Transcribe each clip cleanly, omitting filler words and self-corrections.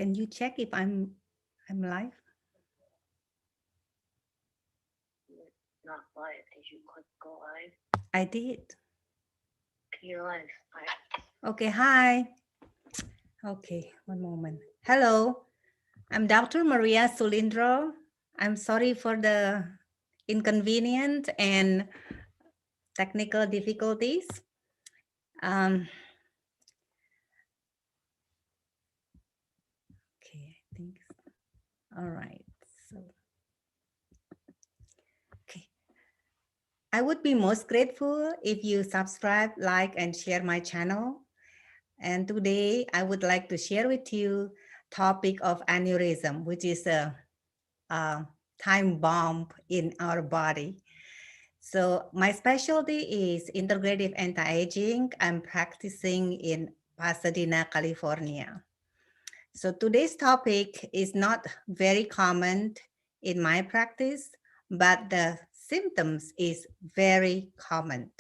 Can you check if I'm live? Not live. Did you click go live? I did. You're live. Okay, hi. Okay, one moment. Hello, I'm Dr. Maria Sulindro. I'm sorry for the inconvenience and technical difficulties. Okay, I think, all right. So, okay. I would be most grateful if you subscribe, like, and share my channel. And today I would like to share with you topic of aneurysm, which is a time bomb in our body. So my specialty is integrative anti-aging. I'm practicing in Pasadena, California. So today's topic is not very common in my practice, but the symptoms is very common.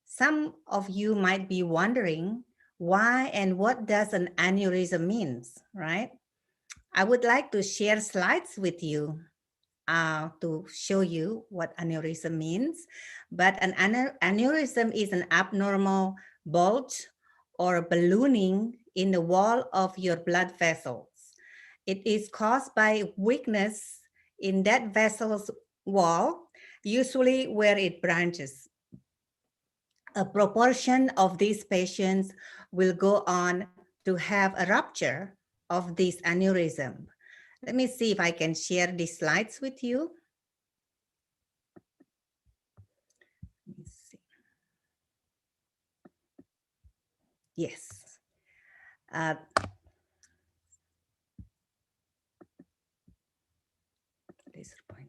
Some of you might be wondering why and what does an aneurysm means, right? I would like to share slides with you to show you what aneurysm means. But an aneurysm is an abnormal bulge or ballooning in the wall of your blood vessels. It is caused by weakness in that vessel's wall, usually where it branches. A proportion of these patients will go on to have a rupture of this aneurysm. Let me see if I can share these slides with you. Let me see. Yes. Uh, laser pointer.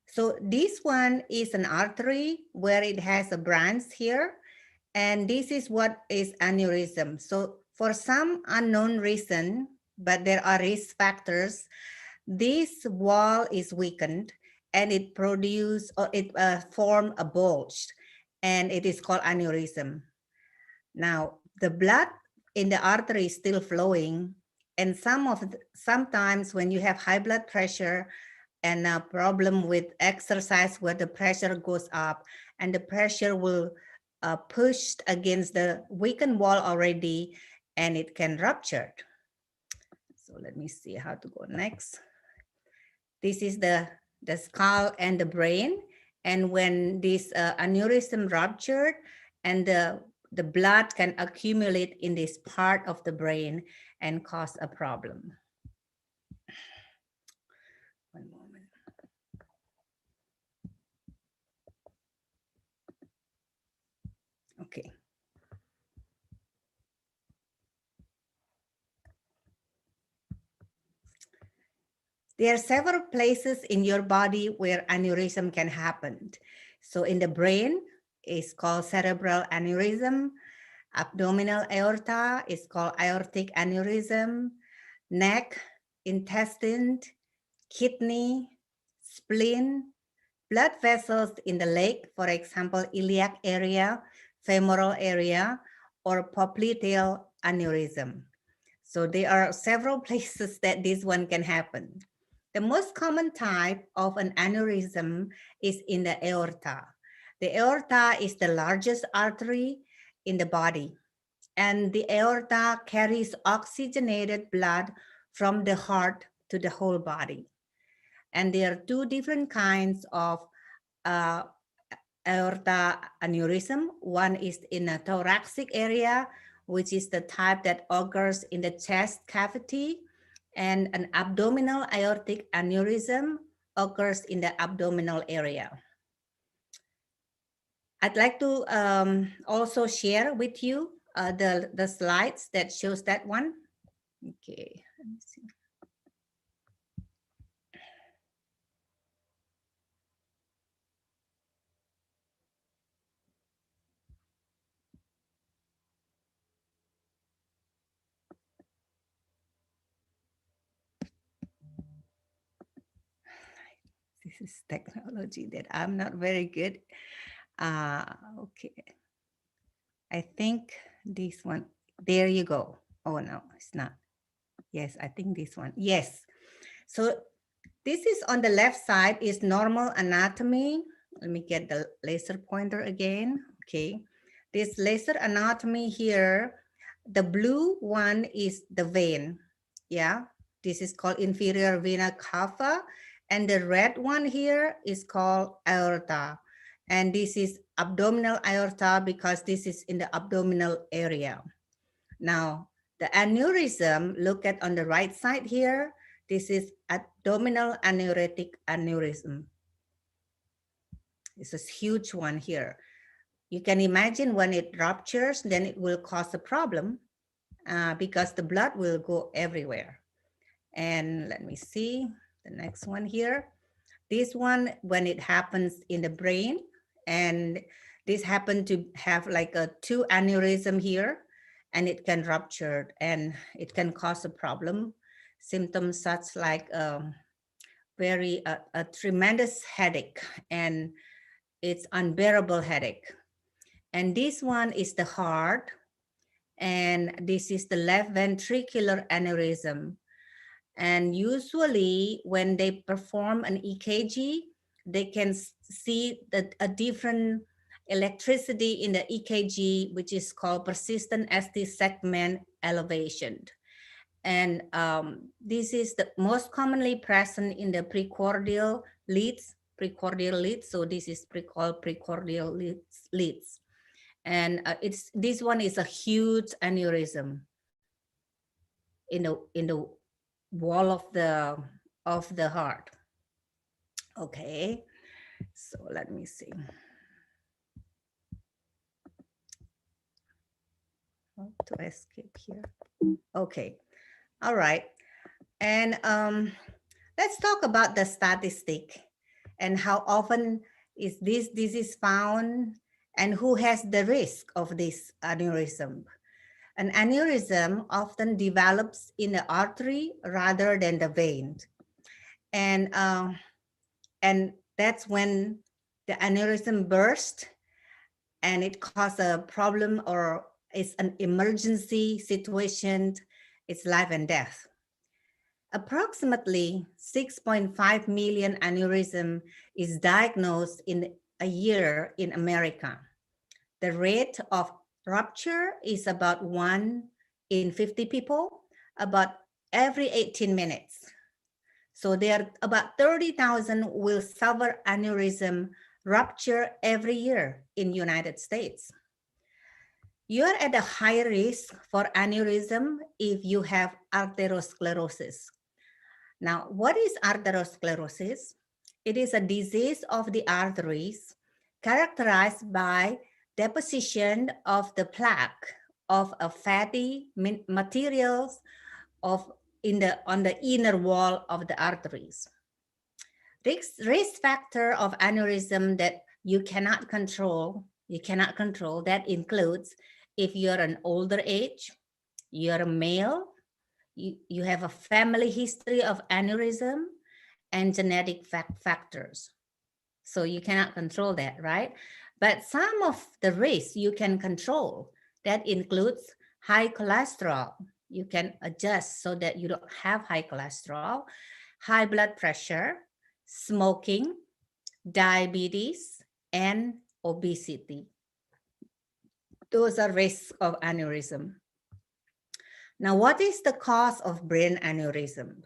So this one is an artery where it has a branch here. And this is what is aneurysm. So for some unknown reason, but there are risk factors, this wall is weakened and it produce or it form a bulge, and it is called aneurysm. Now the blood in the artery is still flowing, and sometimes when you have high blood pressure and a problem with exercise where the pressure goes up and the pressure will push against the weakened wall already, and it can rupture. So let me see how to go next. This is the skull and the brain. And when this aneurysm ruptured and the blood can accumulate in this part of the brain and cause a problem. One moment. Okay. There are several places in your body where aneurysm can happen. So in the brain, it's called cerebral aneurysm. Abdominal aorta is called aortic aneurysm. Neck, intestine, kidney, spleen, blood vessels in the leg, for example, iliac area, femoral area, or popliteal aneurysm. So there are several places that this one can happen. The most common type of an aneurysm is in the aorta. The aorta is the largest artery in the body, and the aorta carries oxygenated blood from the heart to the whole body. And there are two different kinds of uh, aorta aneurysm. One is in a thoracic area, which is the type that occurs in the chest cavity, and an abdominal aortic aneurysm occurs in the abdominal area. I'd like to also share with you the slides that shows that one. Okay, let me see. This is technology that I'm not very good. Okay. I think this one, there you go. Oh no, it's not. Yes, I think this one. Yes. So this is on the left side is normal anatomy. Let me get the laser pointer again. Okay. This laser anatomy here, the blue one is the vein. Yeah. This is called inferior vena cava. And the red one here is called aorta. And this is abdominal aorta because this is in the abdominal area. Now, the aneurysm, look at on the right side here. This is abdominal aneuritic aneurysm. It's a huge one here. You can imagine when it ruptures, then it will cause a problem because the blood will go everywhere. And let me see the next one here. This one, when it happens in the brain, and this happened to have like a two aneurysm here, and it can rupture and it can cause a problem. Symptoms such like a tremendous headache, and it's unbearable headache. And this one is the heart, and this is the left ventricular aneurysm. And usually when they perform an EKG, they can see a different electricity in the EKG, which is called persistent ST segment elevation. And this is the most commonly present in the precordial leads, So this is precordial leads. And it's this one is a huge aneurysm in the wall of the heart. Okay, so let me see. How to escape here? Okay, all right. And let's talk about the statistic and how often is this disease found and who has the risk of this aneurysm. An aneurysm often develops in the artery rather than the vein. And that's when the aneurysm bursts and it causes a problem or it's an emergency situation, it's life and death. Approximately 6.5 million aneurysm is diagnosed in a year in America. The rate of rupture is about 1 in 50 people, about every 18 minutes. So there are about 30,000 will suffer aneurysm rupture every year in United States. You are at a high risk for aneurysm if you have arteriosclerosis. Now, what is arteriosclerosis? It is a disease of the arteries characterized by deposition of the plaque of a fatty materials on the inner wall of the arteries. Risk factor of aneurysm that you cannot control, that includes if you're an older age, you're a male, you have a family history of aneurysm and genetic factors. So you cannot control that, right? But some of the risks you can control. That includes high cholesterol. You can adjust so that you don't have high cholesterol, high blood pressure, smoking, diabetes, and obesity. Those are risks of aneurysm. Now, what is the cause of brain aneurysm?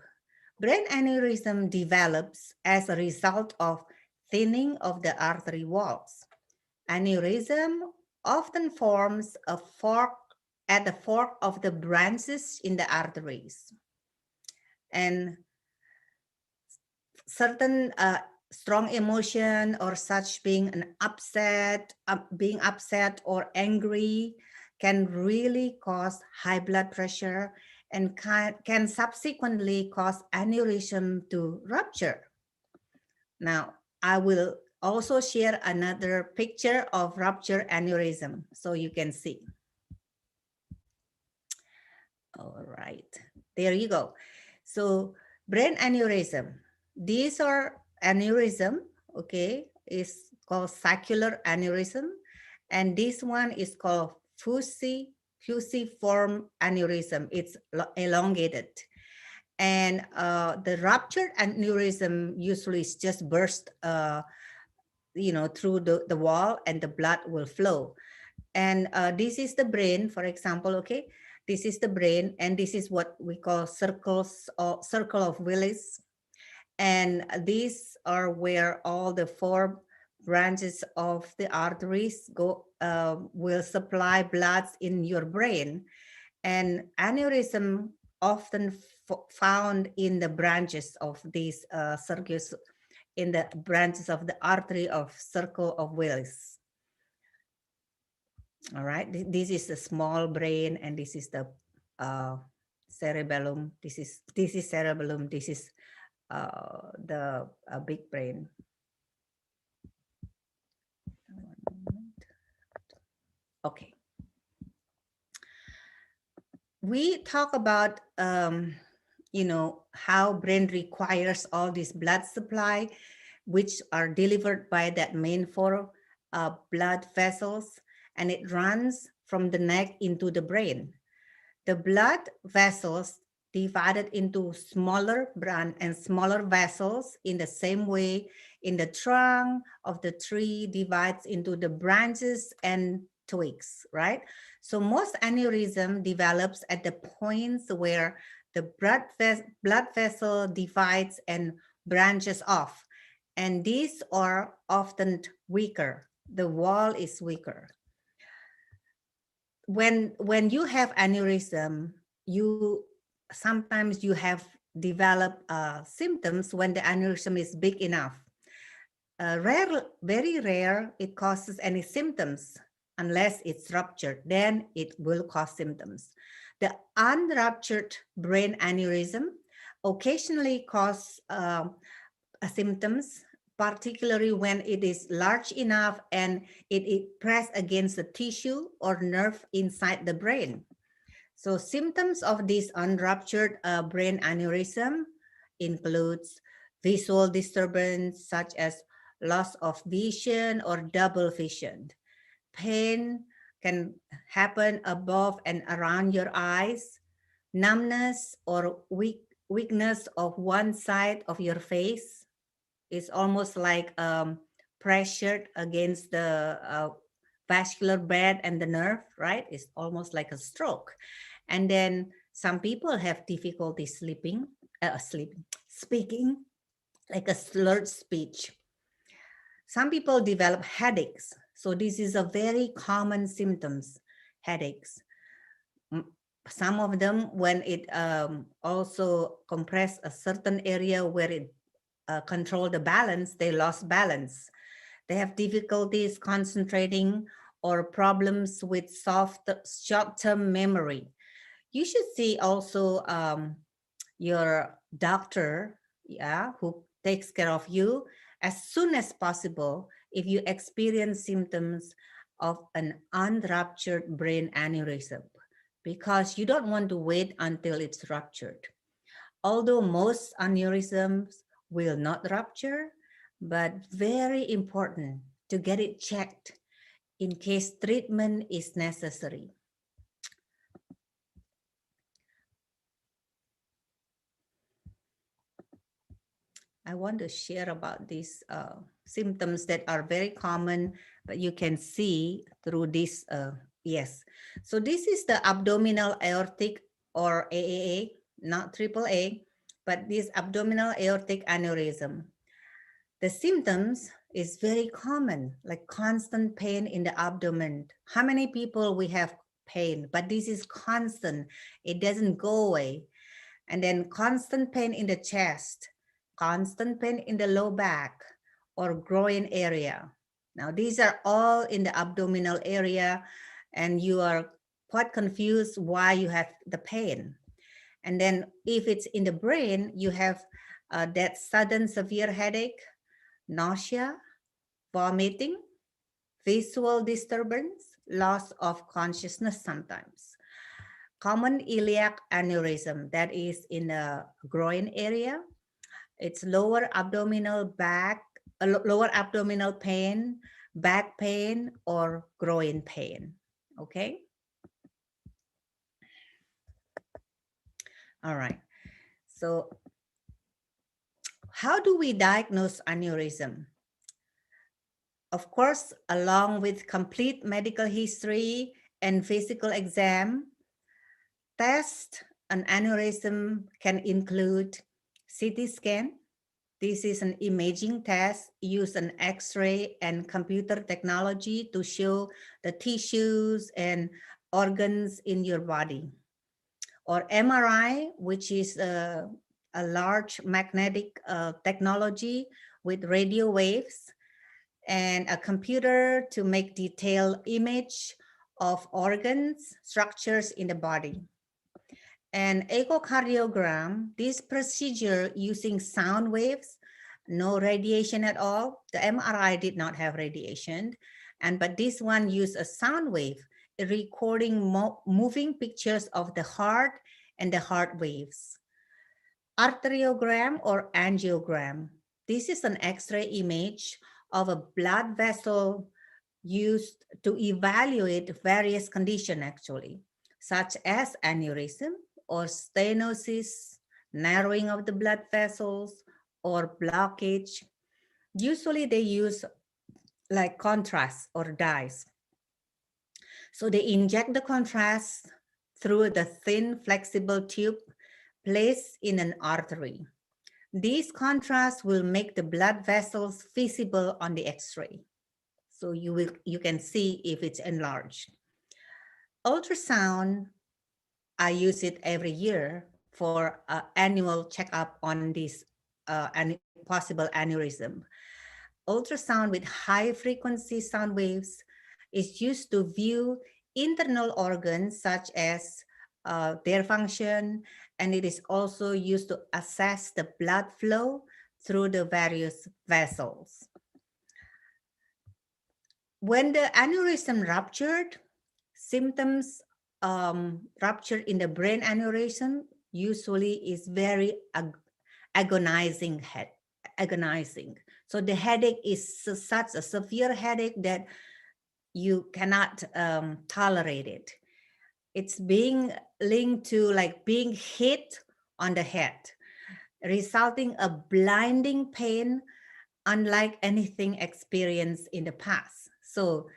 Brain aneurysm develops as a result of thinning of the artery walls. Aneurysm often forms a fork at the fork of the branches in the arteries. And certain strong emotion or such being upset or angry can really cause high blood pressure and can subsequently cause aneurysm to rupture. Now, I will also share another picture of rupture aneurysm so you can see. All right, there you go. So brain aneurysm, these are aneurysm, okay, is called saccular aneurysm. And this one is called fusiform aneurysm. It's elongated. And the ruptured aneurysm usually is just burst, through the wall, and the blood will flow. And this is the brain, for example. Okay, this is the brain, and this is what we call circles or circle of Willis. And these are where all the four branches of the arteries go, will supply blood in your brain. And aneurysm often found in the branches of these circuits, in the branches of the artery of circle of Willis. All right, this is the small brain, and this is the cerebellum. This is cerebellum. This is the big brain. Okay. We talk about how brain requires all this blood supply, which are delivered by that main four blood vessels, and it runs from the neck into the brain. The blood vessels divided into smaller branch and smaller vessels in the same way in the trunk of the tree divides into the branches and twigs, right? So most aneurysm develops at the points where the blood vessel divides and branches off. And these are often weaker. The wall is weaker. When you have aneurysm, you sometimes you have developed symptoms when the aneurysm is big enough. Very rare it causes any symptoms unless it's ruptured, then it will cause symptoms. The unruptured brain aneurysm occasionally cause symptoms, particularly when it is large enough and it press against the tissue or nerve inside the brain. So symptoms of this unruptured brain aneurysm includes visual disturbance such as loss of vision or double vision. Pain can happen above and around your eyes, numbness or weakness of one side of your face. It's almost like pressured against the vascular bed and the nerve, right? It's almost like a stroke. And then some people have difficulty speaking, like a slurred speech. Some people develop headaches. So this is a very common symptoms, headaches. Some of them, when it also compress a certain area where it control the balance, they lost balance. They have difficulties concentrating or problems with short-term memory. You should see also your doctor, yeah, who takes care of you as soon as possible if you experience symptoms of an unruptured brain aneurysm, because you don't want to wait until it's ruptured. Although most aneurysms will not rupture, but very important to get it checked in case treatment is necessary. I want to share about these symptoms that are very common, but you can see through this. Yes. So this is the abdominal aortic, or AAA, not AAA, but this abdominal aortic aneurysm. The symptoms is very common, like constant pain in the abdomen. How many people we have pain, but this is constant. It doesn't go away. And then constant pain in the chest, constant pain in the low back or groin area. Now, these are all in the abdominal area, and you are quite confused why you have the pain. And then if it's in the brain, you have that sudden severe headache, nausea, vomiting, visual disturbance, loss of consciousness sometimes. Common iliac aneurysm, that is in the groin area. It's lower abdominal pain, back pain, or groin pain. Okay. All right. So how do we diagnose aneurysm? Of course, along with complete medical history and physical exam, test an aneurysm can include CT scan. This is an imaging test, use an X-ray and computer technology to show the tissues and organs in your body. Or MRI, which is a large magnetic technology with radio waves and a computer to make detailed image of organs, structures in the body. An echocardiogram, this procedure using sound waves, no radiation at all. The MRI did not have radiation, but this one used a sound wave, recording moving pictures of the heart and the heart waves. Arteriogram or angiogram. This is an X-ray image of a blood vessel used to evaluate various conditions actually, such as aneurysm or stenosis, narrowing of the blood vessels, or blockage. Usually they use like contrast or dyes. So they inject the contrast through the thin flexible tube placed in an artery. These contrasts will make the blood vessels visible on the X-ray. So you can see if it's enlarged. Ultrasound, I use it every year for annual checkup on this possible aneurysm. Ultrasound with high frequency sound waves is used to view internal organs such as their function, and it is also used to assess the blood flow through the various vessels. When the aneurysm ruptured, symptoms rupture in the brain aneurysm usually is very agonizing. So the headache is such a severe headache that you cannot tolerate it. It's being linked to like being hit on the head, resulting a blinding pain unlike anything experienced in the past. So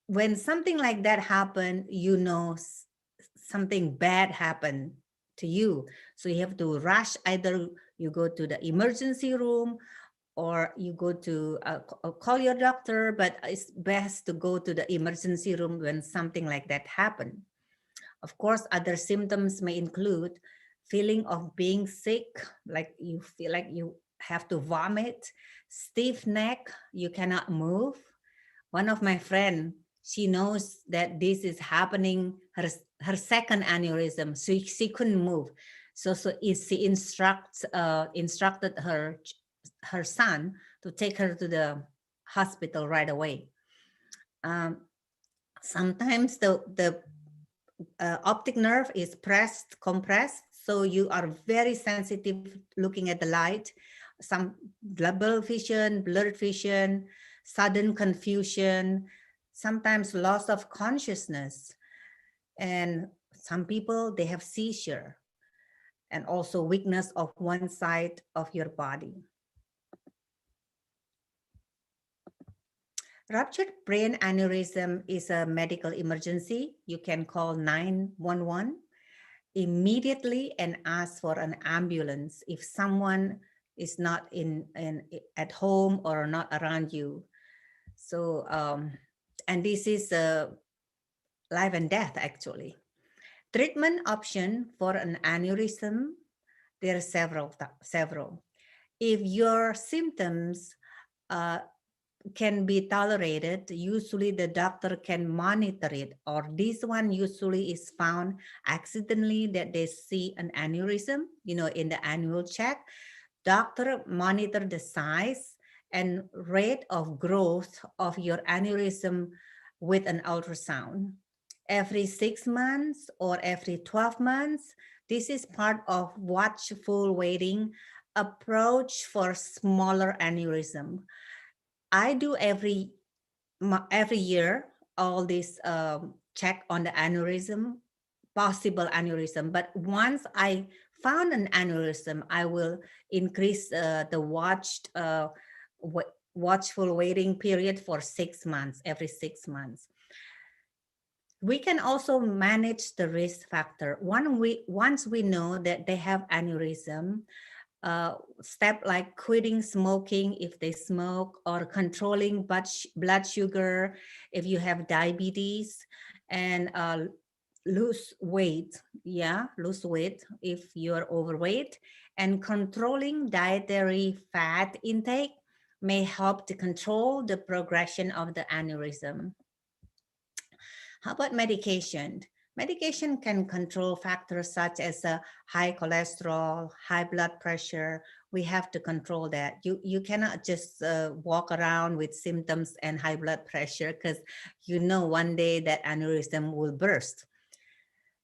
when something like that happened, you know something bad happened to you. So you have to rush, either you go to the emergency room or you go to call your doctor, but it's best to go to the emergency room when something like that happened. Of course, other symptoms may include feeling of being sick, like you feel like you have to vomit, stiff neck, you cannot move. One of my friend, she knows that this is happening, her second aneurysm, so she couldn't move. So she instructed her son to take her to the hospital right away. Sometimes the optic nerve is compressed, so you are very sensitive looking at the light. Some double vision, blurred vision, sudden confusion, sometimes loss of consciousness. And some people, they have seizure and also weakness of one side of your body. Ruptured brain aneurysm is a medical emergency. You can call 911 immediately and ask for an ambulance if someone is not at home or not around you. So, and this is life and death actually. Treatment option for an aneurysm, there are several. If your symptoms can be tolerated, usually the doctor can monitor it, or this one usually is found accidentally that they see an aneurysm, in the annual check. Doctor monitor the size and rate of growth of your aneurysm with an ultrasound. Every 6 months or every 12 months, this is part of watchful waiting approach for smaller aneurysm. I do every year all this check on the aneurysm possible aneurysm. But once I found an aneurysm, I will increase the watchful waiting period for 6 months, every 6 months. We can also manage the risk factor. Once we know that they have aneurysm, step like quitting smoking if they smoke, or controlling blood sugar if you have diabetes, and lose weight. Yeah, lose weight if you're overweight, and controlling dietary fat intake may help to control the progression of the aneurysm. How about medication? Medication can control factors such as high cholesterol, high blood pressure. We have to control that. You cannot just walk around with symptoms and high blood pressure, because you know one day that aneurysm will burst.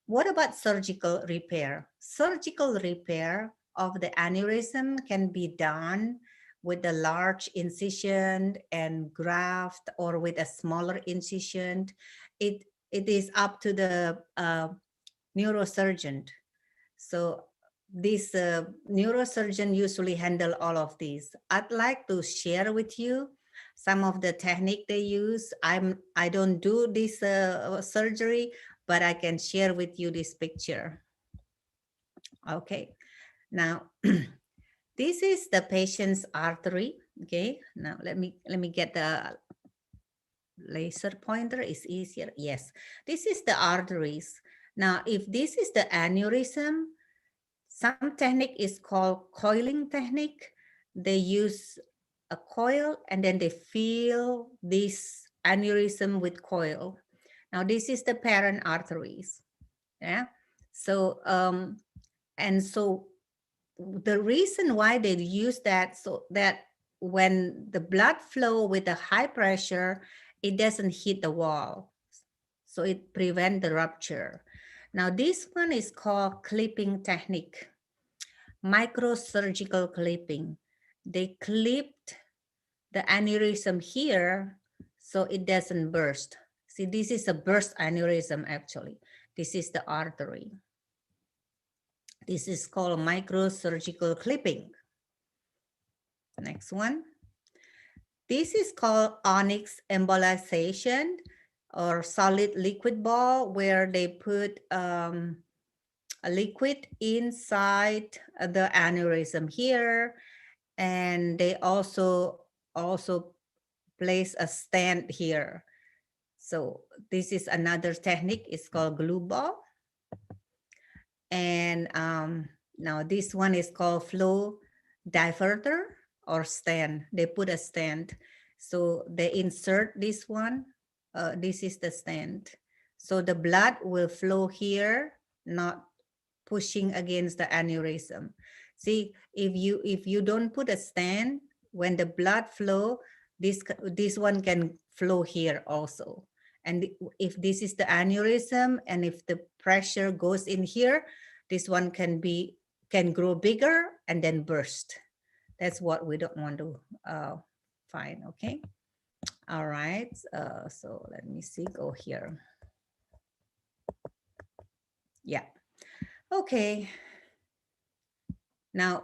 What about surgical repair? Surgical repair of the aneurysm can be done with a large incision and graft, or with a smaller incision. It is up to the neurosurgeon. So this neurosurgeon usually handle all of these. I'd like to share with you some of the technique they use. I don't do this surgery, but I can share with you this picture. Okay, now this is the patient's artery. Okay, now let me get the laser pointer. Is easier. Yes, this is the arteries. Now, if this is the aneurysm, some technique is called coiling technique. They use a coil and then they fill this aneurysm with coil. Now, this is the parent arteries. Yeah. So, and so the reason why they use that, so that when the blood flow with a high pressure, it doesn't hit the wall. So it prevents the rupture. Now, this one is called clipping technique, microsurgical clipping. They clipped the aneurysm here so it doesn't burst. See, this is a burst aneurysm actually. This is the artery. This is called microsurgical clipping. Next one. This is called onyx embolization, or solid liquid ball, where they put a liquid inside the aneurysm here, and they also place a stent here. So this is another technique. It's called glue ball. And now this one is called flow diverter or stand. They put a stand. So they insert this one. This is the stand. So the blood will flow here, not pushing against the aneurysm. See, if you don't put a stand, when the blood flow, this one can flow here also. And if this is the aneurysm, and if the pressure goes in here, this one can grow bigger and then burst. That's what we don't want to find. Okay. All right. So let me see. Go here. Yeah. Okay. Now,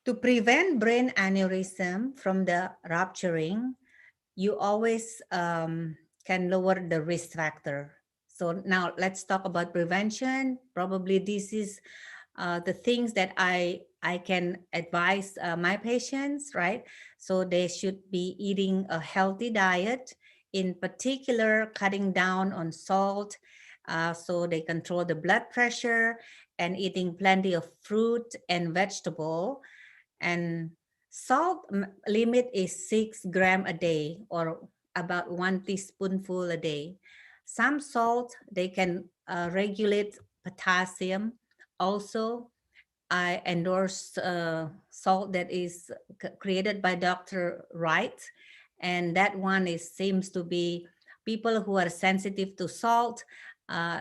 to prevent brain aneurysm from the rupturing, you always can lower the risk factor. So now let's talk about prevention. Probably this is the things that I can advise my patients, right? So they should be eating a healthy diet, in particular cutting down on salt, so they control the blood pressure, and eating plenty of fruit and vegetable. And salt limit is 6 grams a day, or about 1 teaspoonful a day. Some salt, they can regulate potassium. Also, I endorse salt that is created by Dr. Wright. And that one seems to be people who are sensitive to salt,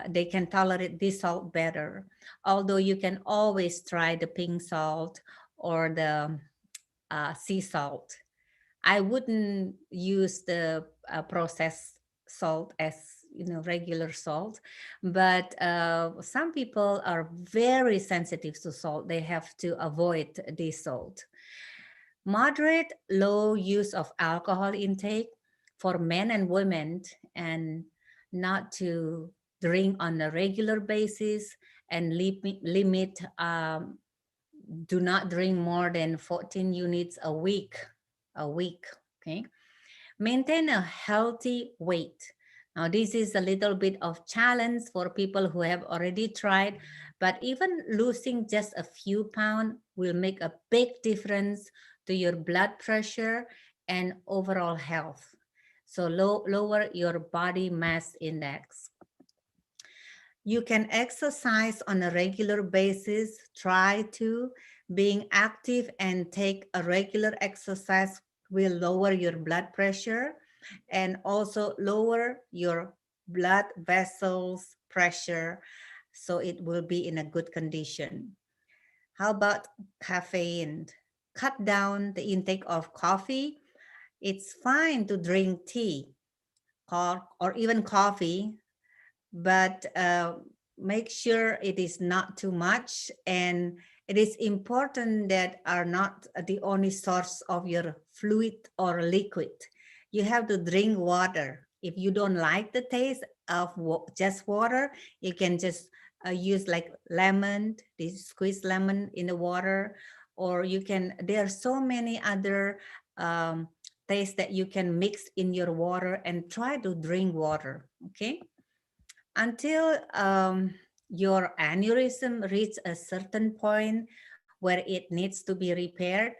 they can tolerate this salt better. Although you can always try the pink salt or the sea salt. I wouldn't use the processed salt as regular salt. But some people are very sensitive to salt. They have to avoid the salt. Moderate low use of alcohol intake for men and women, and not to drink on a regular basis, and limit do not drink more than 14 units a week. Okay. Maintain a healthy weight. Now, this is a little bit of challenge for people who have already tried, but even losing just a few pounds will make a big difference to your blood pressure and overall health. So lower your body mass index. You can exercise on a regular basis. Try to being active and take a regular exercise will lower your blood pressure and also lower your blood vessels pressure, so it will be in a good condition. How about caffeine? Cut down the intake of coffee. It's fine to drink tea or even coffee, but make sure it is not too much, and it is important that are not the only source of your fluid or liquid. You have to drink water. If you don't like the taste of just water, you can just use like lemon, this squeeze lemon in the water, or you can, there are so many other um, taste that you can mix in your water and try to drink water. Okay, until your aneurysm reach a certain point where it needs to be repaired.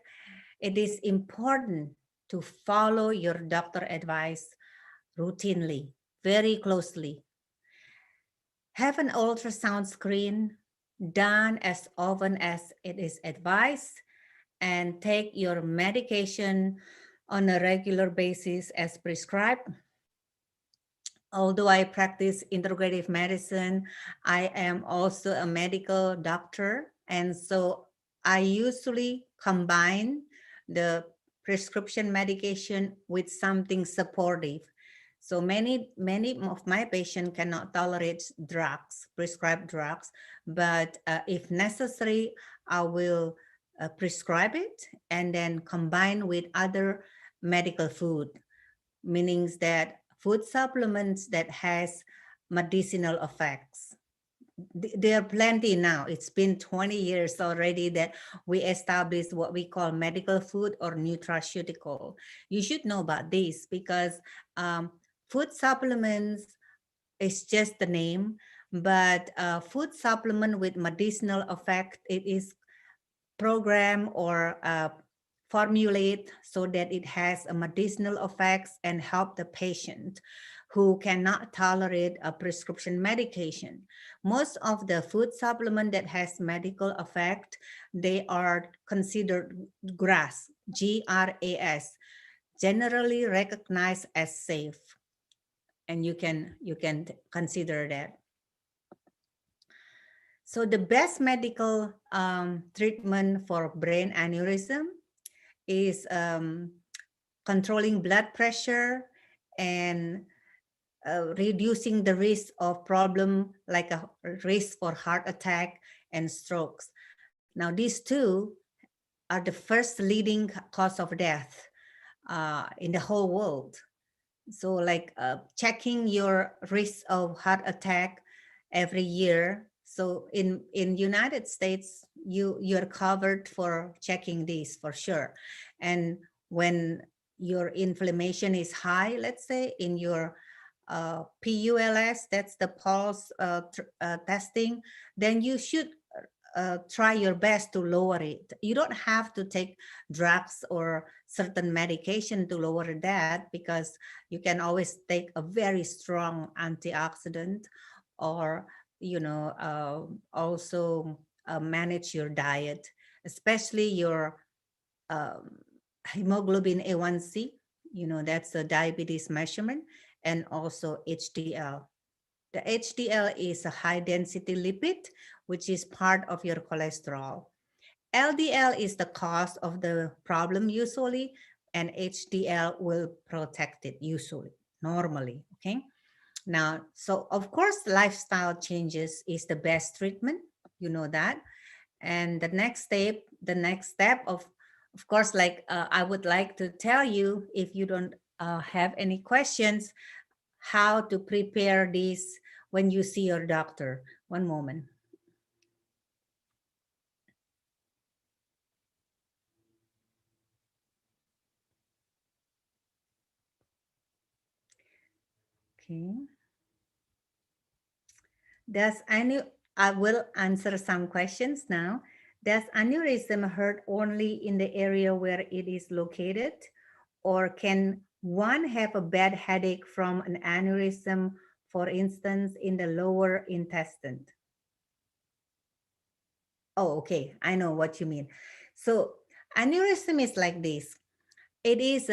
It is important to follow your doctor advice routinely, very closely. Have an ultrasound screen done as often as it is advised, and take your medication on a regular basis as prescribed. Although I practice integrative medicine, I am also a medical doctor. And so I usually combine the prescription medication with something supportive. So many of my patients cannot tolerate drugs, prescribed drugs, but if necessary, I will prescribe it and then combine with other medical food, meaning that food supplements that has medicinal effects. There are plenty now. It's been 20 years already that we established what we call medical food or nutraceutical. You should know about this because food supplements is just the name, but food supplement with medicinal effect, it is program or formulate so that it has a medicinal effects and help the patient who cannot tolerate a prescription medication. Most of the food supplement that has medical effect, they are considered GRAS, GRAS, generally recognized as safe, and you can consider that. So the best medical treatment for brain aneurysm is controlling blood pressure and reducing the risk of problem like a risk for heart attack and strokes. Now, these two are the first leading cause of death in the whole world. So like checking your risk of heart attack every year. So in United States, you're covered for checking this for sure. And when your inflammation is high, let's say in your PULS, that's the pulse testing, then you should try your best to lower it. You don't have to take drugs or certain medication to lower that, because you can always take a very strong antioxidant, or also manage your diet, especially your um, hemoglobin A1C. That's a diabetes measurement, and also HDL. The HDL is a high density lipid, which is part of your cholesterol. LDL is the cause of the problem usually, and HDL will protect it usually, normally. Okay. Now, so of course, lifestyle changes is the best treatment. You know that. And the next step of course, like I would like to tell you, if you don't have any questions, how to prepare this when you see your doctor. One moment. Okay. Does any, I will answer some questions now. Does aneurysm hurt only in the area where it is located? Or can one have a bad headache from an aneurysm, for instance, in the lower intestine? Oh, okay. I know what you mean. So aneurysm is like this. It is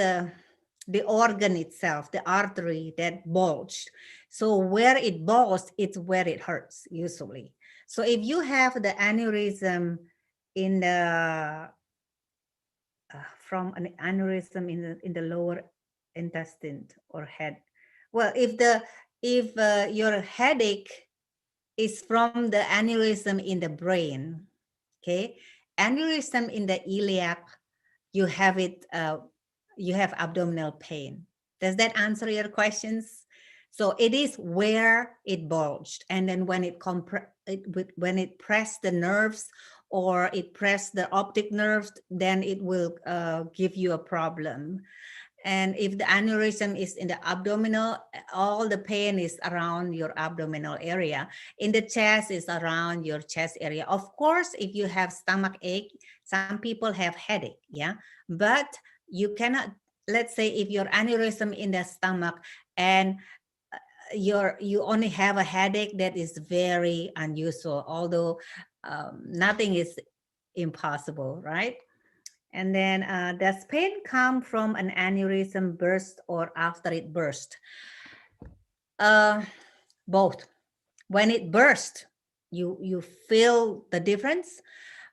the organ itself, the artery that bulged. So where it bulged, it's where it hurts usually. So if you have the aneurysm in the from an aneurysm in the lower intestine or head, well, if your headache is from the aneurysm in the brain, okay, aneurysm in the iliac, you have it, you have abdominal pain. Does that answer your questions? So it is where it bulged, and then when when it pressed the nerves or it pressed the optic nerves, then it will give you a problem. And if the aneurysm is in the abdominal, all the pain is around your abdominal area. In the chest is around your chest area. Of course, if you have stomach ache, some people have headache, yeah. But you cannot, let's say if your aneurysm in the stomach and you only have a headache, that is very unusual, although nothing is impossible, right? And then does pain come from an aneurysm burst or after it burst? Uh, Both. When it burst, you feel the difference.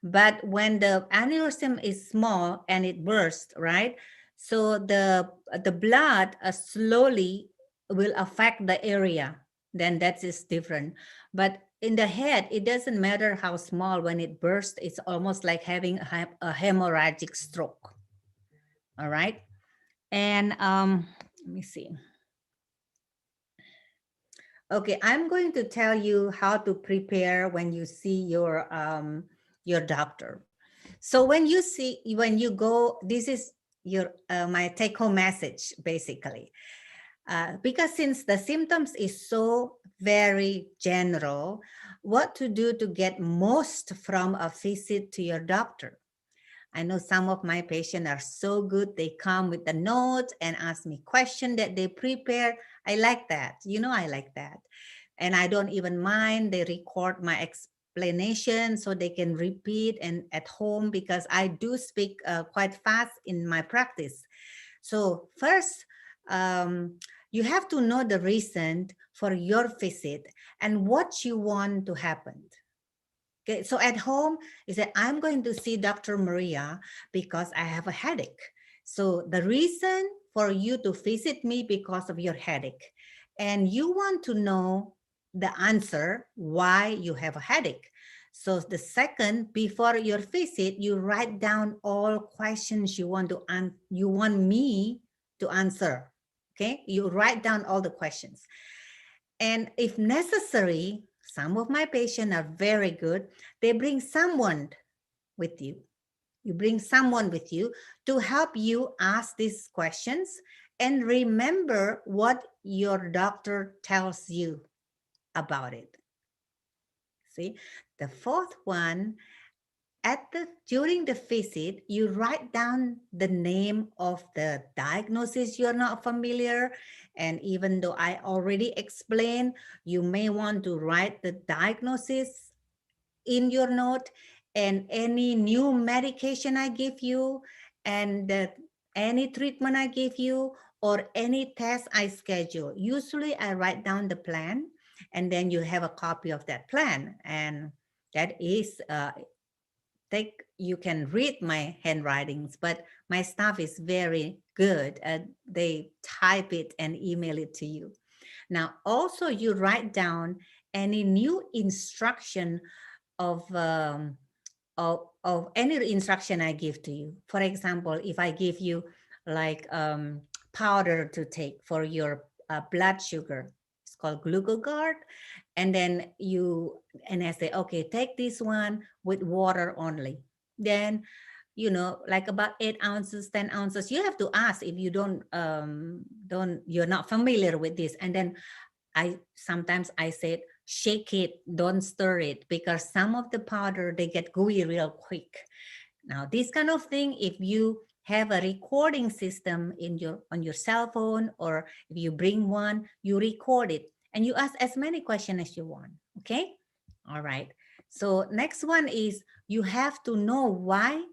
But when the aneurysm is small and it bursts, right? So the blood slowly will affect the area. Then that is different. But in the head, it doesn't matter how small. When it bursts, it's almost like having a hemorrhagic stroke. All right. And let me see. Okay, I'm going to tell you how to prepare when you see your doctor. So when you go, this is your my take home message basically. Because since the symptoms is so very general, what to do to get most from a visit to your doctor? I know some of my patients are so good. They come with the notes and ask me questions that they prepare. I like that. You know, I like that. And I don't even mind. They record my explanation so they can repeat and at home, because I do speak quite fast in my practice. So first, you have to know the reason for your visit and what you want to happen. Okay, so at home, you say, I'm going to see Dr. Maria because I have a headache. So the reason for you to visit me because of your headache, and you want to know the answer why you have a headache. So the second, before your visit, you write down all questions you want you want me to answer. Okay, you write down all the questions. And if necessary, some of my patients are very good. They bring someone with you. You bring someone with you to help you ask these questions and remember what your doctor tells you about it. See, the fourth one, during the visit, you write down the name of the diagnosis you're not familiar. And even though I already explained, you may want to write the diagnosis in your note, and any new medication I give you, and any treatment I give you, or any test I schedule. Usually I write down the plan, and then you have a copy of that plan. And that is you can read my handwritings, but my staff is very good. They type it and email it to you. Now, also you write down any new instruction of any instruction I give to you. For example, if I give you like powder to take for your blood sugar, it's called glucogard, and then and I say, okay, take this one with water only. Then like about 8 ounces, 10 ounces. You have to ask if you you're not familiar with this, and then I said, shake it, don't stir it, because some of the powder they get gooey real quick. Now, this kind of thing, if you have a recording system on your cell phone, or if you bring one, you record it and you ask as many questions as you want. Okay. All right. So next one is you have to know why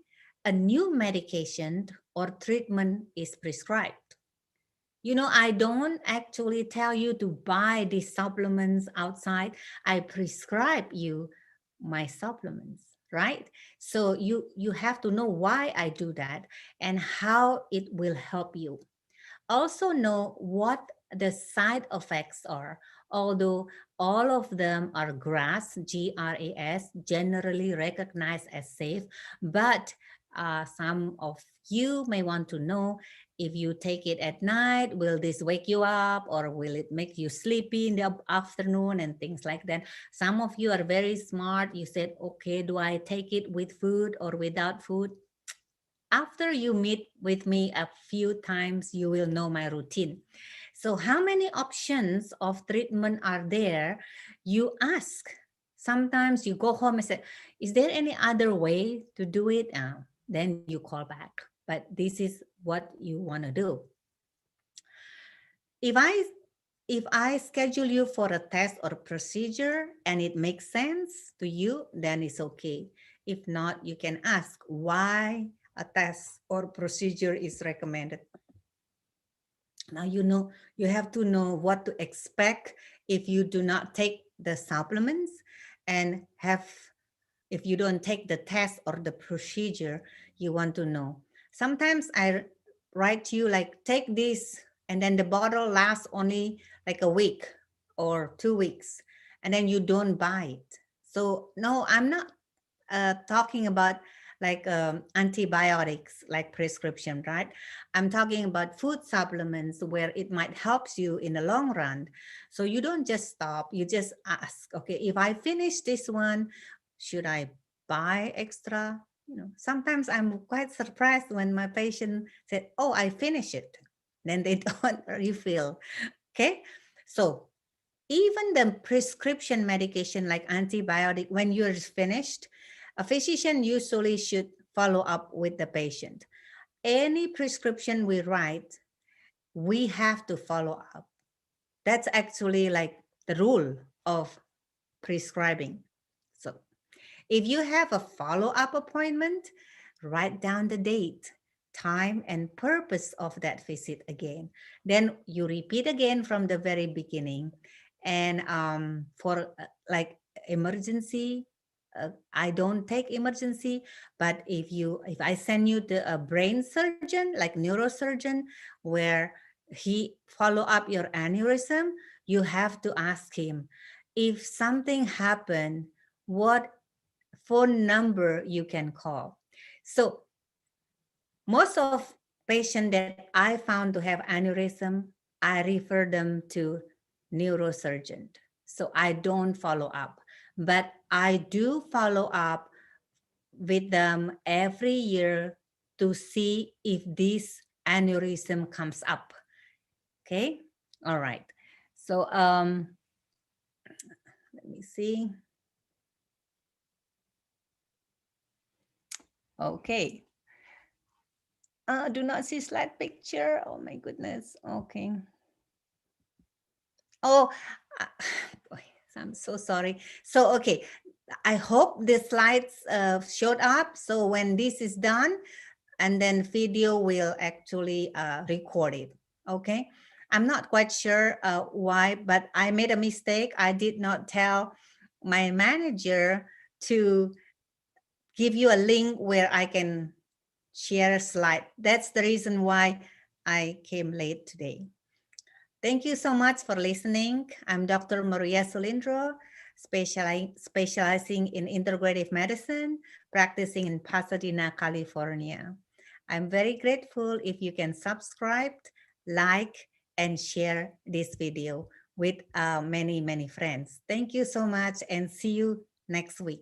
a new medication or treatment is prescribed. I don't actually tell you to buy these supplements outside. I prescribe you my supplements, right? So you have to know why I do that and how it will help you. Also know what the side effects are, although all of them are GRAS, generally recognized as safe, but some of you may want to know, if you take it at night, will this wake you up, or will it make you sleepy in the afternoon, and things like that. Some of you are very smart. You said, okay, do I take it with food or without food? After you meet with me a few times, you will know my routine. So how many options of treatment are there? You ask. Sometimes you go home and say, is there any other way to do it? Then you call back. But this is what you want to do. If I if I schedule you for a test or procedure and it makes sense to you, then it's okay. If not, you can ask why a test or procedure is recommended. Now you have to know what to expect if you do not take the supplements, and if you don't take the test or the procedure. You want to know. Sometimes I write to you like, take this, and then the bottle lasts only like a week or 2 weeks, and then you don't buy it. So no, I'm not talking about like antibiotics, like prescription, right? I'm talking about food supplements where it might help you in the long run. So you don't just stop, you just ask, okay, if I finish this one, should I buy extra? Sometimes I'm quite surprised when my patient said, oh, I finish it. Then they don't refill. Okay. So even the prescription medication like antibiotic, when you're finished, a physician usually should follow up with the patient. Any prescription we write, we have to follow up. That's actually like the rule of prescribing. So if you have a follow-up appointment, write down the date, time, and purpose of that visit again. Then you repeat again from the very beginning. And for like emergency, I don't take emergency, but if I send you to a brain surgeon, like neurosurgeon, where he follow up your aneurysm, you have to ask him, if something happened, what phone number you can call. So most of patients that I found to have aneurysm, I refer them to neurosurgeon. So I don't follow up, but I do follow up with them every year to see if this aneurysm comes up. Okay. All right. So let me see. Okay. Do not see slide picture. Oh my goodness. Okay. Oh, I'm so sorry. So, okay. I hope the slides showed up. So when this is done, and then video will actually record it. Okay. I'm not quite sure why, but I made a mistake. I did not tell my manager to give you a link where I can share a slide. That's the reason why I came late today. Thank you so much for listening. I'm Dr. Maria Solindro, specializing in integrative medicine, practicing in Pasadena, California. I'm very grateful if you can subscribe, like, and share this video with many, many friends. Thank you so much and see you next week.